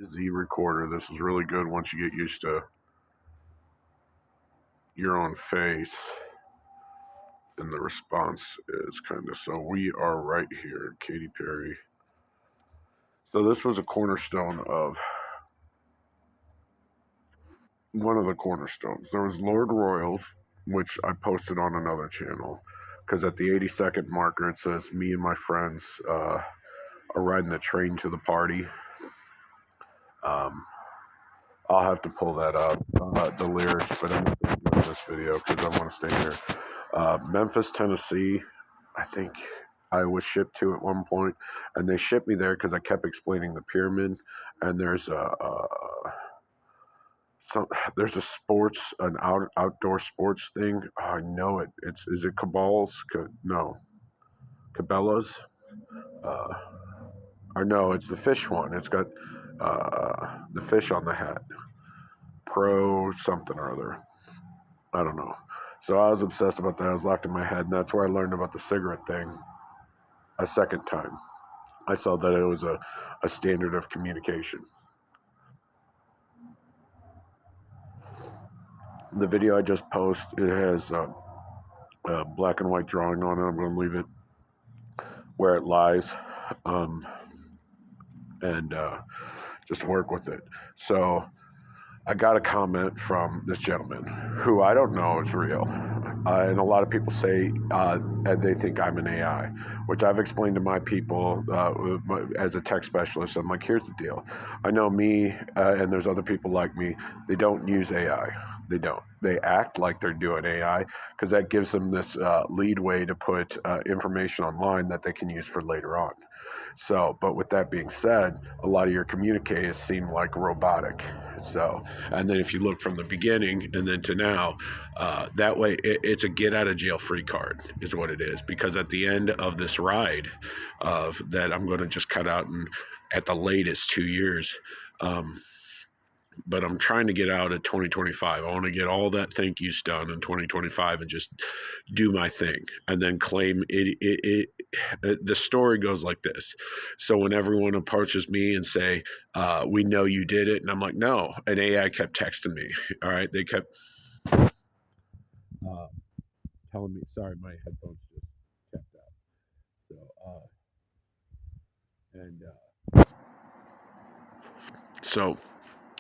Z recorder. This is really good once you get used to your own face, and the response is kind of so. We are right here, Katy Perry. So this was a cornerstone of one of the cornerstones. There was Lorde Royals, which I posted on another channel, because at the 80-second marker it says me and my friends are riding the train to the party. Um, I'll have to pull that up, the lyrics, but I'm not going to do it in this video because I want to stay here. Memphis, Tennessee, I think I was shipped to at one point, and they shipped me there because I kept explaining the pyramid, and there's a sports, outdoor sports thing. Oh, I know it. Is it Cabals? No, Cabela's. Uh, or no, it's the fish one. It's got the fish on the hat. Pro something or other. I don't know. So I was obsessed about that. I was locked in my head, and that's where I learned about the cigarette thing a second time. I saw that it was a standard of communication. The video I just posted, it has a black and white drawing on it. I'm going to leave it where it lies, and just work with it. So I got a comment from this gentleman who I don't know is real. And a lot of people say they think I'm an AI, which I've explained to my people as a tech specialist. I'm like, here's the deal. I know me and there's other people like me. They don't use AI. They don't. They act like they're doing AI because that gives them this lead way to put information online that they can use for later on. So, but with that being said, a lot of your communiques seem like robotic. So, and then if you look from the beginning and then to now, that way it's a get out of jail free card is what it is. Because at the end of this ride of that, I'm going to just cut out and at the latest 2 years. But I'm trying to get out at 2025. I want to get all that thank yous done in 2025 and just do my thing and then claim it. The story goes like this. So when everyone approaches me and say, we know you did it. And I'm like, no, an AI kept texting me. All right. They kept telling me, sorry, my headphones just kept out. So, and so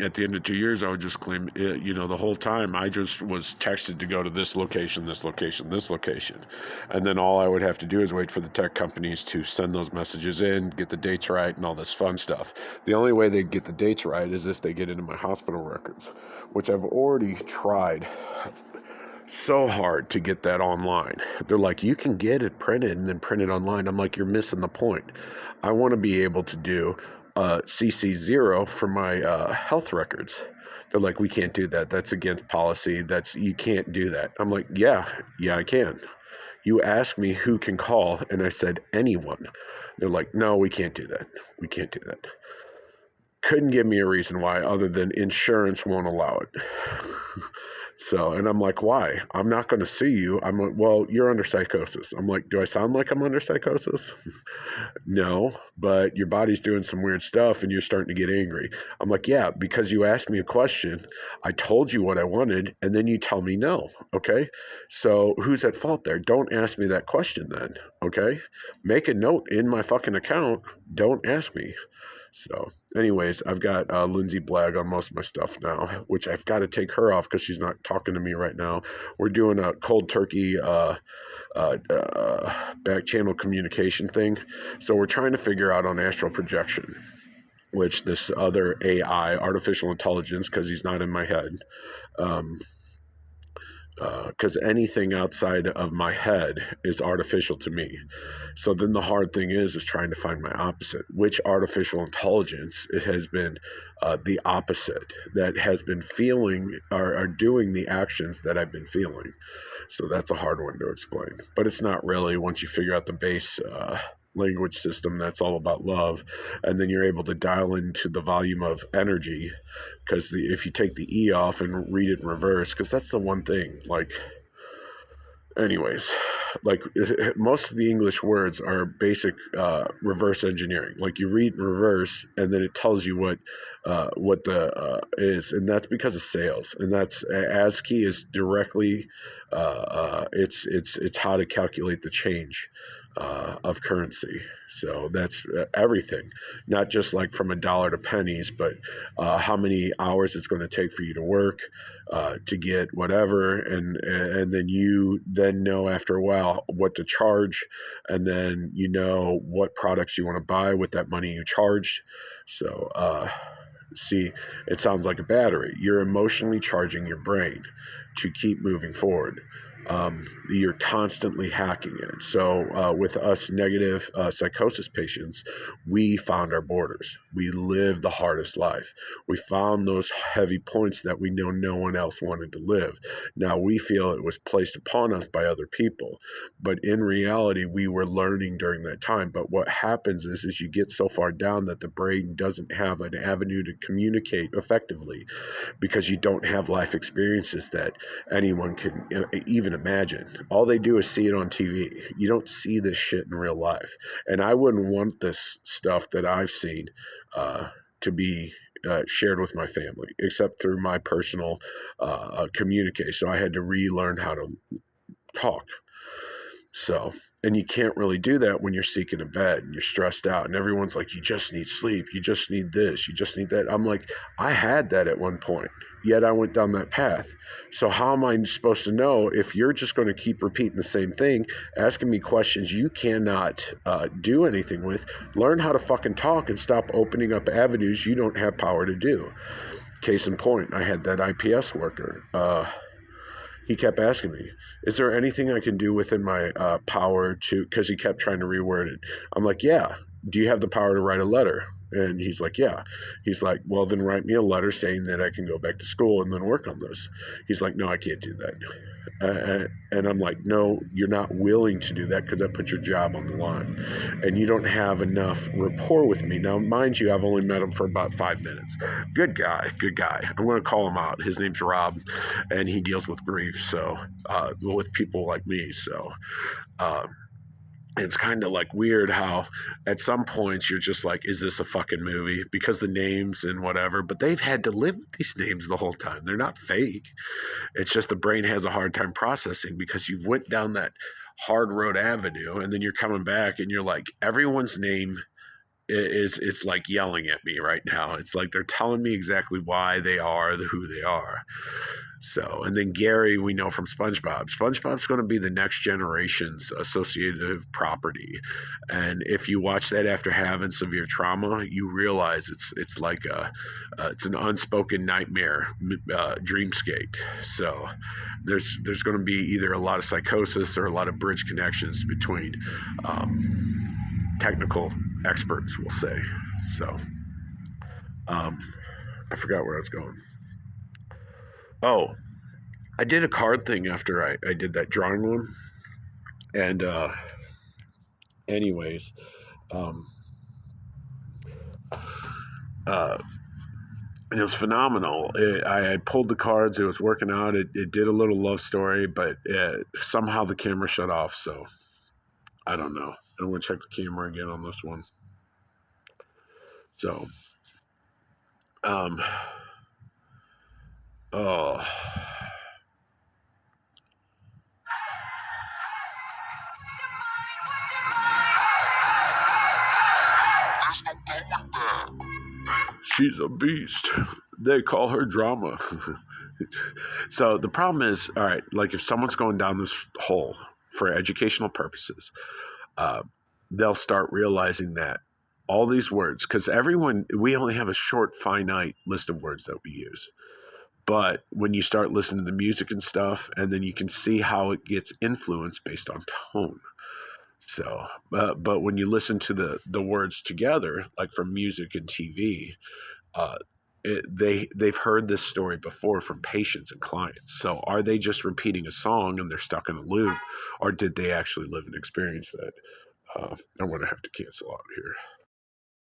at the end of 2 years, I would just claim, the whole time I just was texted to go to this location, this location, this location. And then all I would have to do is wait for the tech companies to send those messages in, get the dates right, and all this fun stuff. The only way they get the dates right is if they get into my hospital records, which I've already tried so hard to get that online. They're like, you can get it printed and then print it online. I'm like, you're missing the point. I want to be able to do CC0 for my health records. They're like, we can't do that. That's against policy. You can't do that. I'm like, yeah, I can. You asked me who can call, and I said anyone. They're like, no, we can't do that. We can't do that. Couldn't give me a reason why other than insurance won't allow it. So, and I'm like, why? I'm not going to sue you. I'm like, well, you're under psychosis. I'm like, do I sound like I'm under psychosis? No, but your body's doing some weird stuff and you're starting to get angry. I'm like, yeah, because you asked me a question. I told you what I wanted and then you tell me no. Okay. So who's at fault there? Don't ask me that question then. Okay. Make a note in my fucking account. Don't ask me. So, anyways, I've got Lindsay Blagg on most of my stuff now, which I've got to take her off because she's not talking to me right now. We're doing a cold turkey back channel communication thing. So we're trying to figure out on astral projection, which this other AI, artificial intelligence, because he's not in my head, because anything outside of my head is artificial to me. So then the hard thing is trying to find my opposite, which artificial intelligence it has been the opposite that has been feeling or doing the actions that I've been feeling. So that's a hard one to explain, but it's not really once you figure out the base language system that's all about love, and then you're able to dial into the volume of energy, because if you take the E off and read it in reverse, because that's the one thing, like anyways, like most of the English words are basic reverse engineering. Like you read in reverse, and then it tells you what the is, and that's because of sales. And that's ASCII is directly it's how to calculate the change of currency. So that's everything, not just like from a dollar to pennies, but how many hours it's going to take for you to work to get whatever, and then you then know after a while what to charge, and then you know what products you want to buy with that money you charged. So see, it sounds like a battery. You're emotionally charging your brain to keep moving forward. You're constantly hacking it. So with us negative psychosis patients, we found our borders. We lived the hardest life. We found those heavy points that we know no one else wanted to live. Now we feel it was placed upon us by other people, but in reality, we were learning during that time. But what happens is you get so far down that the brain doesn't have an avenue to communicate effectively, because you don't have life experiences that anyone can even imagine. All they do is see it on TV. You don't see this shit in real life. And I wouldn't want this stuff that I've seen to be shared with my family, except through my personal communication. So I had to relearn how to talk. So, and you can't really do that when you're sick in a bed and you're stressed out, and everyone's like, you just need sleep, you just need this, you just need that. I'm like, I had that at one point, yet I went down that path. So how am I supposed to know if you're just going to keep repeating the same thing, asking me questions you cannot do anything with? Learn how to fucking talk and stop opening up avenues you don't have power to do. Case in point, I had that IPS worker. He kept asking me, is there anything I can do within my power to, because he kept trying to reword it. I'm like, yeah. Do you have the power to write a letter? And he's like, yeah. He's like, well, then write me a letter saying that I can go back to school and then work on this. He's like, no, I can't do that. And I'm like, no, you're not willing to do that because that puts your job on the line. And you don't have enough rapport with me. Now, mind you, I've only met him for about 5 minutes. Good guy, good guy. I'm going to call him out. His name's Rob, and he deals with grief, so with people like me. So it's kind of like weird how at some points you're just like, is this a fucking movie? Because the names and whatever, but they've had to live with these names the whole time. They're not fake. It's just the brain has a hard time processing because you went down that hard road avenue, and then you're coming back and you're like, everyone's name is, it's like yelling at me right now. It's like they're telling me exactly why they are who they are. So, and then Gary, we know from SpongeBob. SpongeBob's going to be the next generation's associative property, and if you watch that after having severe trauma, you realize it's like it's an unspoken nightmare, dreamscape. So, there's going to be either a lot of psychosis or a lot of bridge connections between technical experts, we'll say. So, I forgot where I was going. Oh, I did a card thing after I did that drawing one. And anyways, um, uh, it was phenomenal. I had pulled the cards. It was working out. It did a little love story, but somehow the camera shut off. So I don't know. I'm going to check the camera again on this one. So, um, oh, she's a beast. They call her drama. So the problem is, all right, like if someone's going down this hole for educational purposes, uh, they'll start realizing that all these words, because we only have a short, finite list of words that we use. But when you start listening to the music and stuff, and then you can see how it gets influenced based on tone. So, but when you listen to the words together, like from music and TV, uh, they've heard this story before from patients and clients. So are they just repeating a song and they're stuck in a loop, or did they actually live and experience that? I'm going to have to cancel out here.